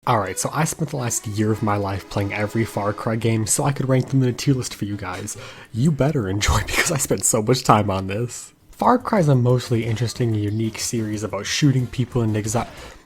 Alright, so I spent the last year of my life playing every Far Cry game so I could rank them in a tier list for you guys. You better enjoy because I spent so much time on this. Far Cry is a mostly interesting and unique series about shooting people in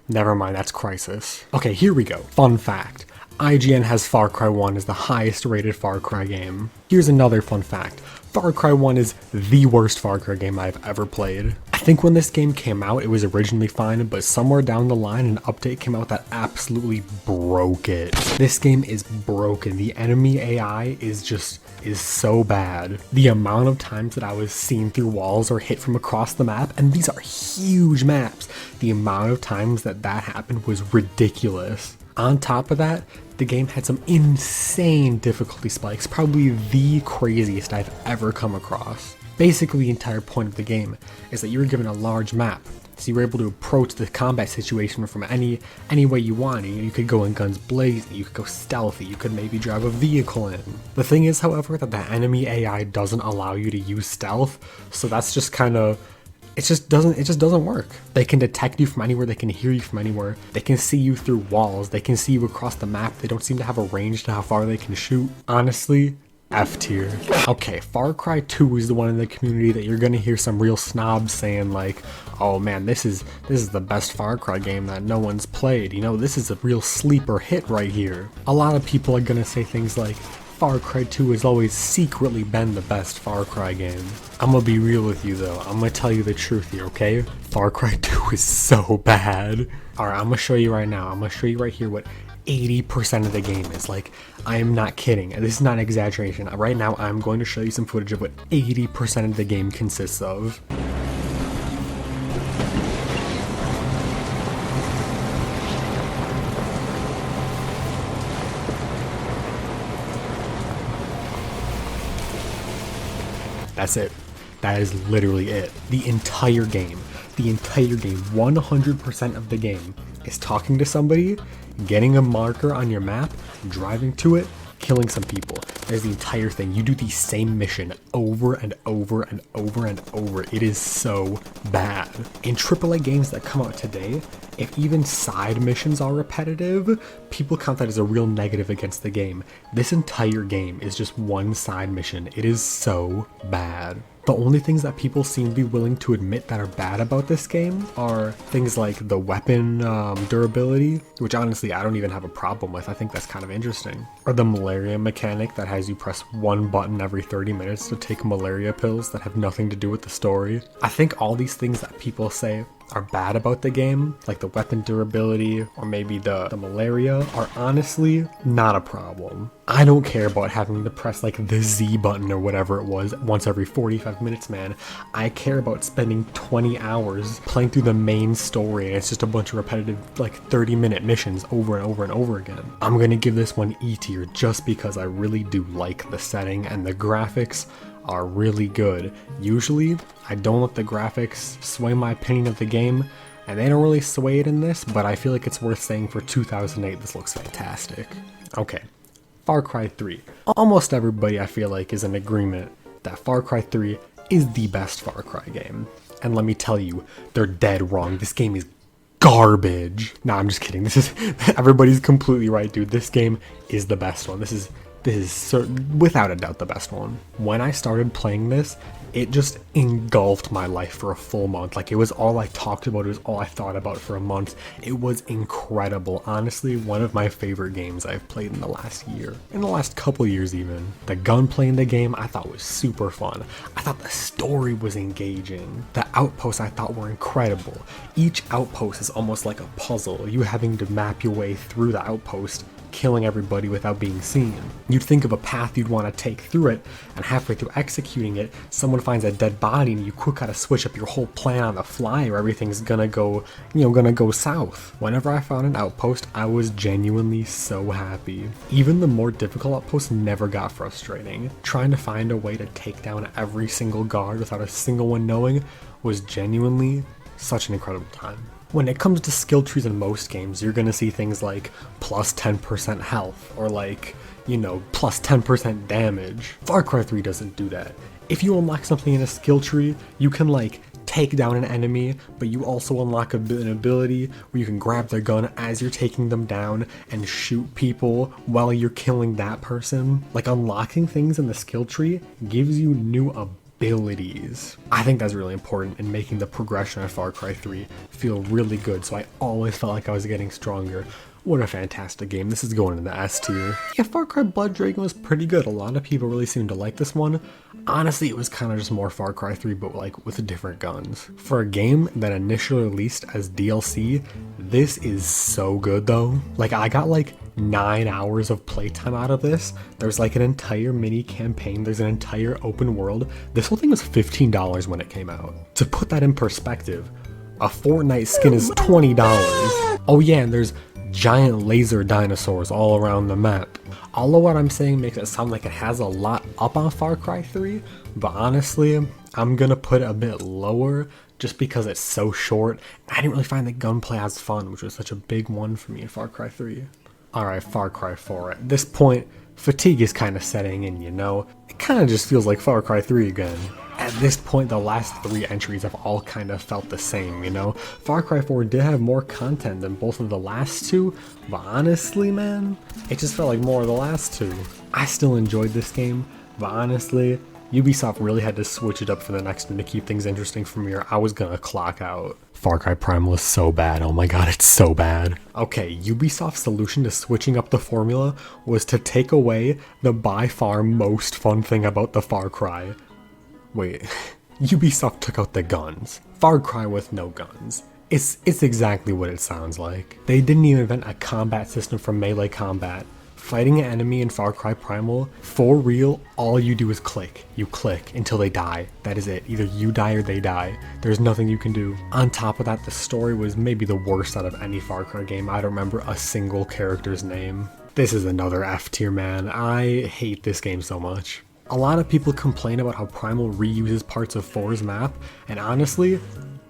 Never mind, that's Crisis. Okay, here we go. Fun fact. IGN has Far Cry 1 as the highest rated Far Cry game. Here's another fun fact. Far Cry 1 is the worst Far Cry game I've ever played. I think when this game came out, it was originally fine, but somewhere down the line, an update came out that absolutely broke it. This game is broken. The enemy AI is so bad. The amount of times that I was seen through walls or hit from across the map, and these are huge maps, the amount of times that happened was ridiculous. On top of that, the game had some insane difficulty spikes, probably the craziest I've ever come across. Basically, the entire point of the game is that you were given a large map, so you were able to approach the combat situation from any way you wanted. You could go in guns blazing, you could go stealthy, you could maybe drive a vehicle in. The thing is, however, that the enemy AI doesn't allow you to use stealth, so that's just kind of... It just doesn't work. They can detect you from anywhere, they can hear you from anywhere, they can see you through walls, they can see you across the map, they don't seem to have a range to how far they can shoot. Honestly, F tier. Okay, Far Cry 2 is the one in the community that you're gonna hear some real snobs saying like, oh man, this is the best Far Cry game that no one's played, you know, this is a real sleeper hit right here. A lot of people are gonna say things like, Far Cry 2 has always secretly been the best Far Cry game. I'm gonna be real with you though, I'm gonna tell you the truth here, okay? Far Cry 2 is so bad. Alright, I'm gonna show you right now, I'm gonna show you right here what 80% of the game is. Like, I am not kidding, this is not an exaggeration. Right now, I'm going to show you some footage of what 80% of the game consists of. That's it. That is literally it. The entire game, 100% of the game is talking to somebody, getting a marker on your map, driving to it, killing some people. There's the entire thing. You do the same mission over and over and over and over. It is so bad. In AAA games that come out today, if even side missions are repetitive, people count that as a real negative against the game. This entire game is just one side mission. It is so bad. The only things that people seem to be willing to admit that are bad about this game are things like the weapon durability, which honestly I don't even have a problem with. I think that's kind of interesting. Or the malaria mechanic that has you press one button every 30 minutes to take malaria pills that have nothing to do with the story. I think all these things that people say are bad about the game, like the weapon durability or maybe the malaria, are honestly not a problem. I don't care about having to press like the Z button or whatever it was once every 45 minutes, man. I care about spending 20 hours playing through the main story and it's just a bunch of repetitive like 30-minute missions over and over and over again. I'm gonna give this one E tier just because I really do like the setting and the graphics are really good. Usually, I don't let the graphics sway my opinion of the game, and they don't really sway it in this, but I feel like it's worth saying for 2008 this looks fantastic. Okay, Far Cry 3. Almost everybody I feel like is in agreement that Far Cry 3 is the best Far Cry game. And let me tell you, they're dead wrong. This game is garbage. Nah, I'm just kidding. Everybody's completely right, dude. This game is the best one. This is without a doubt the best one. When I started playing this, it just engulfed my life for a full month. Like, it was all I talked about, it was all I thought about for a month. It was incredible. Honestly, one of my favorite games I've played in the last year. In the last couple years even. The gunplay in the game I thought was super fun. I thought the story was engaging. The outposts I thought were incredible. Each outpost is almost like a puzzle. You having to map your way through the outpost, killing everybody without being seen. You'd think of a path you'd want to take through it, and halfway through executing it, someone finds a dead body and you quick gotta switch up your whole plan on the fly or everything's gonna go south. Whenever I found an outpost, I was genuinely so happy. Even the more difficult outposts never got frustrating. Trying to find a way to take down every single guard without a single one knowing was genuinely such an incredible time. When it comes to skill trees in most games, you're gonna see things like plus 10% health, or like, you know, plus 10% damage. Far Cry 3 doesn't do that. If you unlock something in a skill tree, you can like take down an enemy, but you also unlock an ability where you can grab their gun as you're taking them down and shoot people while you're killing that person. Like, unlocking things in the skill tree gives you new abilities. I think that's really important in making the progression of Far Cry 3 feel really good, so I always felt like I was getting stronger. What a fantastic game. This is going in the S tier. Yeah, Far Cry Blood Dragon was pretty good. A lot of people really seemed to like this one. Honestly, it was kind of just more Far Cry 3, but like with different guns. For a game that initially released as DLC, this is so good though. Like, I got like 9 hours of playtime out of this. There's like an entire mini campaign. There's an entire open world. This whole thing was $15 when it came out. To put that in perspective, a Fortnite skin is $20. Oh yeah, and there's giant laser dinosaurs all around the map. All of what I'm saying makes it sound like it has a lot up on Far Cry 3, but honestly, I'm gonna put it a bit lower just because it's so short. I didn't really find the gunplay as fun, which was such a big one for me in Far Cry 3. Alright, Far Cry 4. At this point, fatigue is kind of setting in, you know? It kind of just feels like Far Cry 3 again. At this point, the last 3 entries have all kind of felt the same, you know? Far Cry 4 did have more content than both of the last 2, but honestly, man, it just felt like more of the last 2. I still enjoyed this game, but honestly, Ubisoft really had to switch it up for the next one to keep things interesting for me, or I was gonna clock out. Far Cry Primal is so bad. Oh my god, it's so bad. Okay, Ubisoft's solution to switching up the formula was to take away the by far most fun thing about the Far Cry. Wait, Ubisoft took out the guns. Far Cry with no guns. It's exactly what it sounds like. They didn't even invent a combat system for melee combat. Fighting an enemy in Far Cry Primal, for real, all you do is click. You click until they die. That is it. Either you die or they die. There's nothing you can do. On top of that, the story was maybe the worst out of any Far Cry game. I don't remember a single character's name. This is another F tier, man. I hate this game so much. A lot of people complain about how Primal reuses parts of 4's map, and honestly,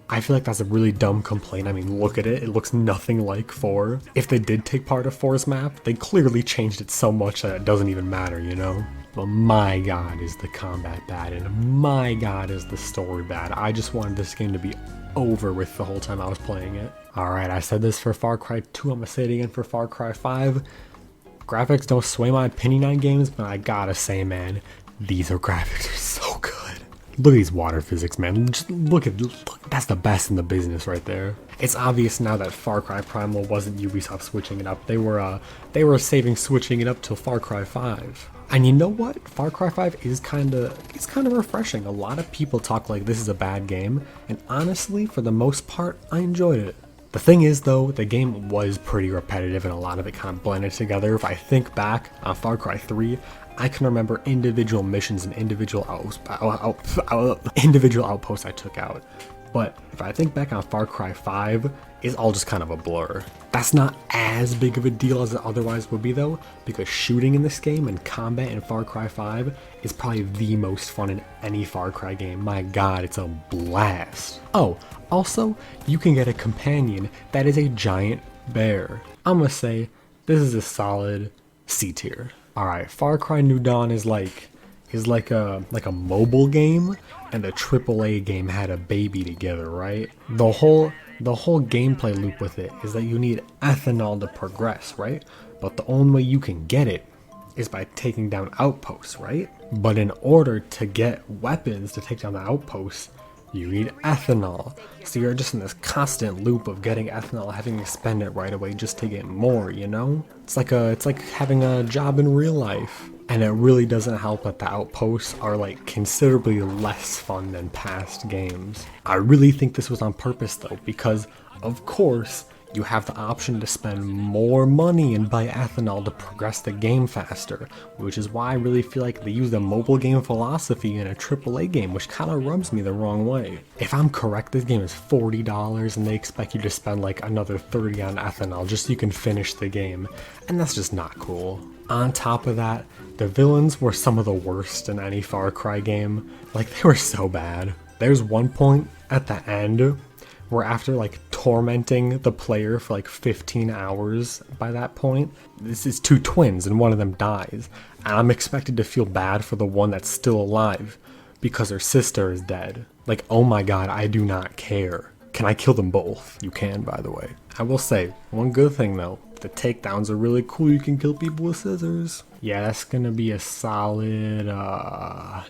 I feel like that's a really dumb complaint. I mean, look at it. It looks nothing like 4. If they did take part of 4's map, they clearly changed it so much that it doesn't even matter, you know? But my god, is the combat bad, and my god, is the story bad. I just wanted this game to be over with the whole time I was playing it. Alright, I said this for Far Cry 2, I'm gonna say it again for Far Cry 5. Graphics don't sway my opinion on games, but I gotta say, man, these graphics are so good. Look at these water physics, man. Just look, that's the best in the business right there. It's obvious now that Far Cry Primal wasn't Ubisoft switching it up. They were saving switching it up till Far Cry 5. And you know what? Far Cry 5 is kind of refreshing. A lot of people talk like this is a bad game, and honestly, for the most part, I enjoyed it. The thing is though, the game was pretty repetitive and a lot of it kind of blended together. If I think back on Far Cry 3, I can remember individual missions and individual outposts I took out. But if I think back on Far Cry 5, it's all just kind of a blur. That's not as big of a deal as it otherwise would be though, because shooting in this game and combat in Far Cry 5 is probably the most fun in any Far Cry game. My god, it's a blast. Oh, also, you can get a companion that is a giant bear. I'm gonna say this is a solid C tier. Alright, Far Cry New Dawn is like a mobile game, and the AAA game had a baby together, right? The whole gameplay loop with it is that you need ethanol to progress, right? But the only way you can get it is by taking down outposts, right? But in order to get weapons to take down the outposts, you need ethanol. So you're just in this constant loop of getting ethanol, having to spend it right away just to get more, you know? It's like having a job in real life. And it really doesn't help that the outposts are like considerably less fun than past games. I really think this was on purpose though, because of course you have the option to spend more money and buy ethanol to progress the game faster, which is why I really feel like they use a mobile game philosophy in a AAA game, which kind of rubs me the wrong way. If I'm correct, this game is $40 and they expect you to spend like another $30 on ethanol just so you can finish the game, and that's just not cool. On top of that, the villains were some of the worst in any Far Cry game. Like, they were so bad. There's one point at the end where after like tormenting the player for like 15 hours by that point, this is 2 twins and one of them dies. And I'm expected to feel bad for the one that's still alive because her sister is dead. Like, oh my god, I do not care. Can I kill them both? You can, by the way. I will say, one good thing though, the takedowns are really cool. You can kill people with scissors. Yeah, that's gonna be a solid,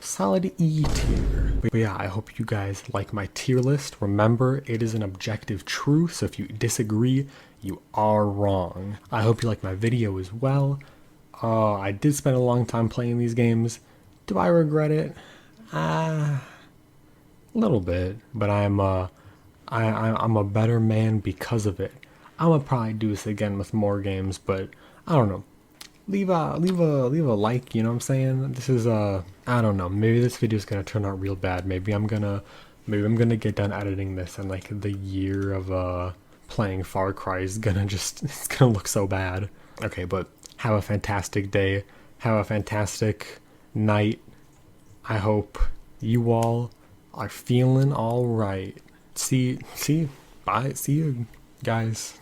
solid E tier. But yeah, I hope you guys like my tier list. Remember, it is an objective truth, so if you disagree, you are wrong. I hope you like my video as well. I did spend a long time playing these games. Do I regret it? A little bit, but I'm a better man because of it. I'm gonna probably do this again with more games, but I don't know. Leave a like, you know what I'm saying? This is I don't know, maybe this video is gonna turn out real bad. Maybe I'm gonna get done editing this and like the year of playing Far Cry is gonna just it's gonna look so bad. Okay, but have a fantastic day. Have a fantastic night. I hope you all are feeling all right. Bye. See you guys.